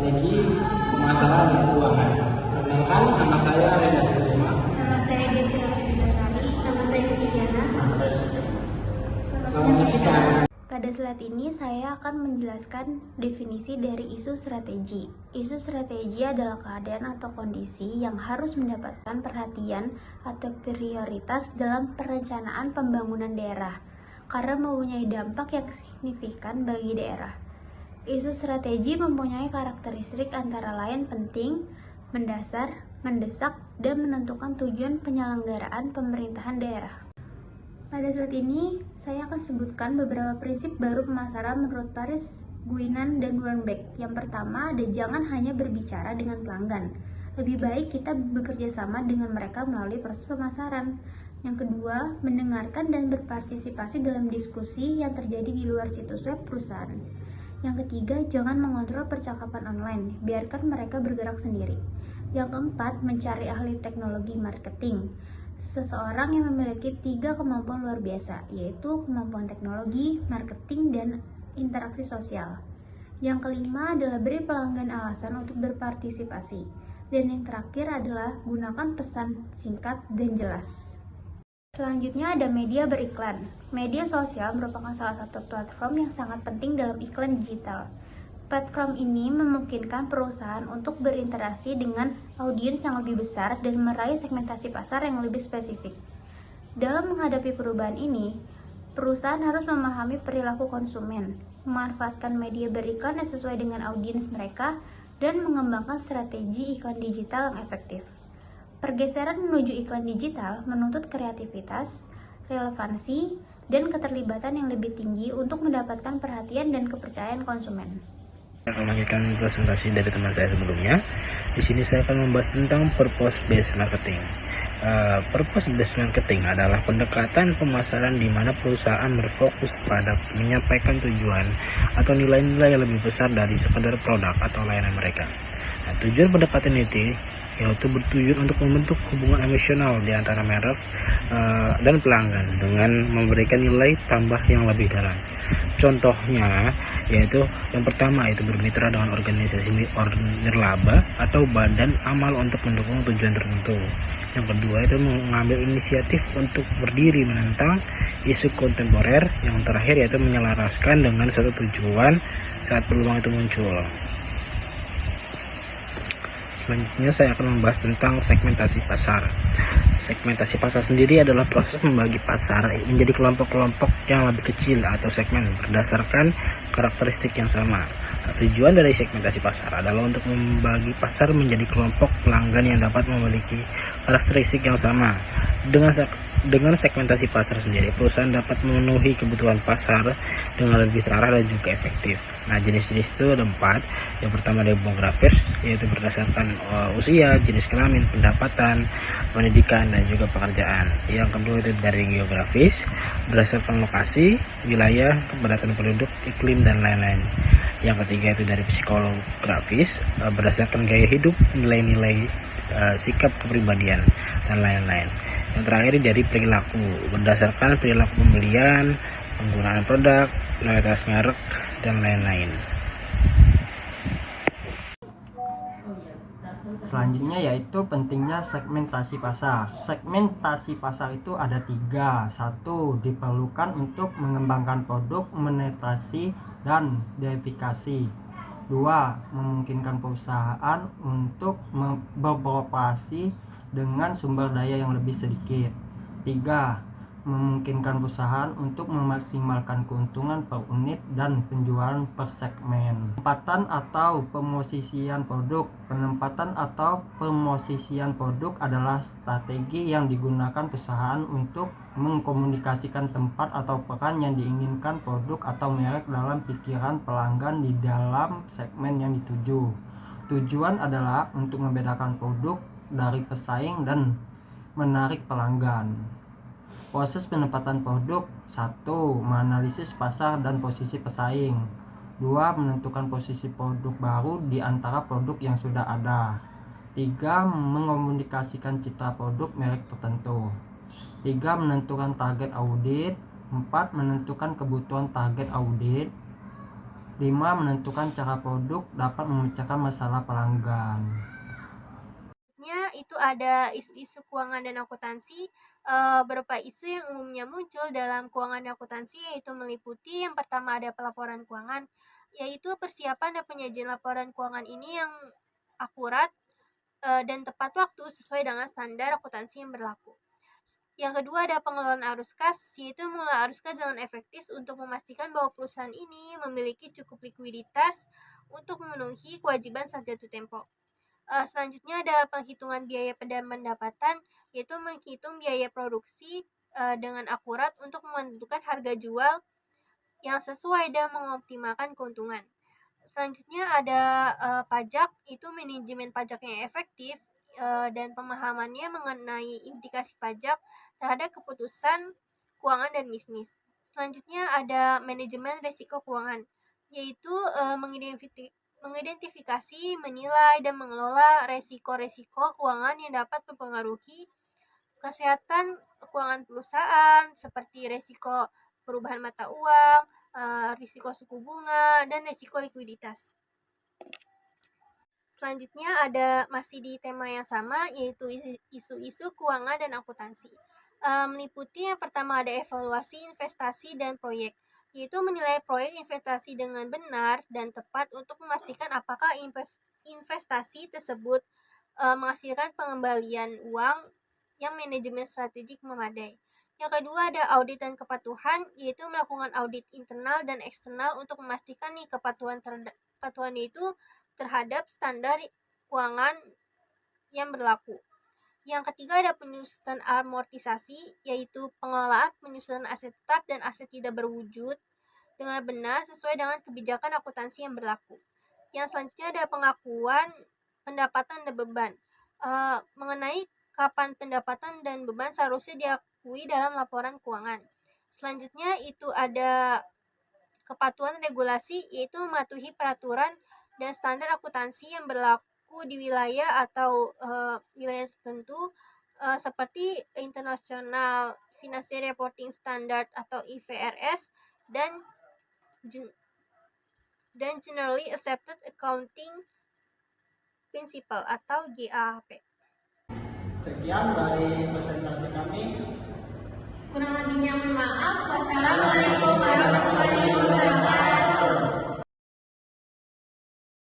Strategi Pemasaran dan Keuangan. Perkenalkan, nama saya Reda Kusuma. Nama saya Desi Rosindasari. Nama saya Viviana. Nama saya Sugeng. Selamat menyaksikan. Pada slide ini saya akan menjelaskan definisi dari isu strategi. Isu strategi adalah keadaan atau kondisi yang harus mendapatkan perhatian atau prioritas dalam perencanaan pembangunan daerah karena mempunyai dampak yang signifikan bagi daerah. Isu strategi mempunyai karakteristik antara lain penting, mendasar, mendesak, dan menentukan tujuan penyelenggaraan pemerintahan daerah. Pada slide ini, saya akan sebutkan beberapa prinsip baru pemasaran menurut Paris, Guinan, dan Wernbeck. Yang pertama ada jangan hanya berbicara dengan pelanggan. Lebih baik kita bekerja sama dengan mereka melalui proses pemasaran. Yang kedua, mendengarkan dan berpartisipasi dalam diskusi yang terjadi di luar situs web perusahaan. Yang ketiga, jangan mengontrol percakapan online, biarkan mereka bergerak sendiri. Yang keempat, mencari ahli teknologi marketing. Seseorang yang memiliki 3 kemampuan luar biasa, yaitu kemampuan teknologi, marketing, dan interaksi sosial. Yang kelima adalah beri pelanggan alasan untuk berpartisipasi. Dan yang terakhir adalah gunakan pesan singkat dan jelas. Selanjutnya ada media beriklan. Media sosial merupakan salah satu platform yang sangat penting dalam iklan digital. Platform ini memungkinkan perusahaan untuk berinteraksi dengan audiens yang lebih besar dan meraih segmentasi pasar yang lebih spesifik. Dalam menghadapi perubahan ini, perusahaan harus memahami perilaku konsumen, memanfaatkan media beriklan yang sesuai dengan audiens mereka, dan mengembangkan strategi iklan digital yang efektif. Pergeseran menuju iklan digital menuntut kreativitas, relevansi, dan keterlibatan yang lebih tinggi untuk mendapatkan perhatian dan kepercayaan konsumen. Akan melanjutkan presentasi dari teman saya sebelumnya. Di sini saya akan membahas tentang purpose based marketing. Purpose based marketing adalah pendekatan pemasaran di mana perusahaan berfokus pada menyampaikan tujuan atau nilai-nilai yang lebih besar dari sekadar produk atau layanan mereka. Nah, tujuan pendekatan itu yaitu bertujuan untuk membentuk hubungan emosional di antara merek dan pelanggan dengan memberikan nilai tambah yang lebih dalam. Contohnya yaitu yang pertama itu bermitra dengan organisasi nirlaba atau badan amal untuk mendukung tujuan tertentu. Yang kedua itu mengambil inisiatif untuk berdiri menentang isu kontemporer. Yang terakhir yaitu menyelaraskan dengan suatu tujuan saat peluang itu muncul. Selanjutnya saya akan membahas tentang segmentasi pasar. Segmentasi pasar sendiri adalah proses membagi pasar menjadi kelompok-kelompok yang lebih kecil atau segmen berdasarkan karakteristik yang sama. Nah, tujuan dari segmentasi pasar adalah untuk membagi pasar menjadi kelompok pelanggan yang dapat memiliki karakteristik yang sama. Dengan segmentasi pasar sendiri, perusahaan dapat memenuhi kebutuhan pasar dengan lebih terarah dan juga efektif. Nah, jenis-jenis itu ada 4. Yang pertama demografis, yaitu berdasarkan usia, jenis kelamin, pendapatan, pendidikan, dan juga pekerjaan. Yang kedua itu dari geografis, berdasarkan lokasi, wilayah, kepadatan penduduk, iklim, dan lain-lain. Yang ketiga itu dari psikologis, berdasarkan gaya hidup, nilai-nilai, sikap kepribadian, dan lain-lain. Yang terakhir dari perilaku, berdasarkan perilaku pembelian, penggunaan produk, loyalitas merek, dan lain-lain. Selanjutnya yaitu pentingnya segmentasi pasar. Segmentasi pasar itu ada 3. 1. Diperlukan untuk mengembangkan produk, monetasi, dan verifikasi. 2. Memungkinkan perusahaan untuk beroperasi dengan sumber daya yang lebih sedikit. 3. Memungkinkan perusahaan untuk memaksimalkan keuntungan per unit dan penjualan per segmen. Penempatan atau pemosisian produk. Penempatan atau pemosisian produk adalah strategi yang digunakan perusahaan untuk mengkomunikasikan tempat atau peran yang diinginkan produk atau merek dalam pikiran pelanggan di dalam segmen yang dituju. Tujuan adalah untuk membedakan produk dari pesaing dan menarik pelanggan. Proses penempatan produk. 1. Menganalisis pasar dan posisi pesaing. 2. Menentukan posisi produk baru di antara produk yang sudah ada. 3. Mengomunikasikan citra produk merek tertentu. 3. Menentukan target audit. 4. Menentukan kebutuhan target audit. 5. Menentukan cara produk dapat memecahkan masalah pelanggan. Itu ada isu-isu keuangan dan akuntansi. Beberapa isu yang umumnya muncul dalam keuangan dan akuntansi yaitu meliputi yang pertama ada pelaporan keuangan, yaitu persiapan dan penyajian laporan keuangan ini yang akurat dan tepat waktu sesuai dengan standar akuntansi yang berlaku. Yang kedua ada pengelolaan arus kas, yaitu mengelola arus kas dengan efektif untuk memastikan bahwa perusahaan ini memiliki cukup likuiditas untuk memenuhi kewajiban saat jatuh tempo. Selanjutnya ada penghitungan biaya pendapatan, yaitu menghitung biaya produksi dengan akurat untuk menentukan harga jual yang sesuai dan mengoptimalkan keuntungan. Selanjutnya ada pajak, itu manajemen pajak yang efektif dan pemahamannya mengenai implikasi pajak terhadap keputusan keuangan dan bisnis. Selanjutnya ada manajemen risiko keuangan, yaitu mengidentifikasi, menilai, dan mengelola resiko-resiko keuangan yang dapat mempengaruhi kesehatan keuangan perusahaan, seperti resiko perubahan mata uang, risiko suku bunga, dan risiko likuiditas. Selanjutnya ada masih di tema yang sama, yaitu isu-isu keuangan dan akuntansi. Meliputi yang pertama ada evaluasi investasi dan proyek, yaitu menilai proyek investasi dengan benar dan tepat untuk memastikan apakah investasi tersebut menghasilkan pengembalian uang yang manajemen strategik memadai. Yang kedua ada audit dan kepatuhan, yaitu melakukan audit internal dan eksternal untuk memastikan kepatuhan itu terhadap standar keuangan yang berlaku. Yang ketiga ada penyusunan amortisasi, yaitu pengelolaan penyusunan aset tetap dan aset tidak berwujud dengan benar sesuai dengan kebijakan akuntansi yang berlaku. Yang selanjutnya ada pengakuan pendapatan dan beban, mengenai kapan pendapatan dan beban seharusnya diakui dalam laporan keuangan. Selanjutnya itu ada kepatuhan regulasi, yaitu mematuhi peraturan dan standar akuntansi yang berlaku di wilayah atau wilayah tertentu seperti International Financial Reporting Standard atau IFRS dan Generally Accepted Accounting Principle atau GAAP. Sekian dari presentasi kami. Kurang lebihnya mohon maaf. Wassalamualaikum warahmatullahi wabarakatuh.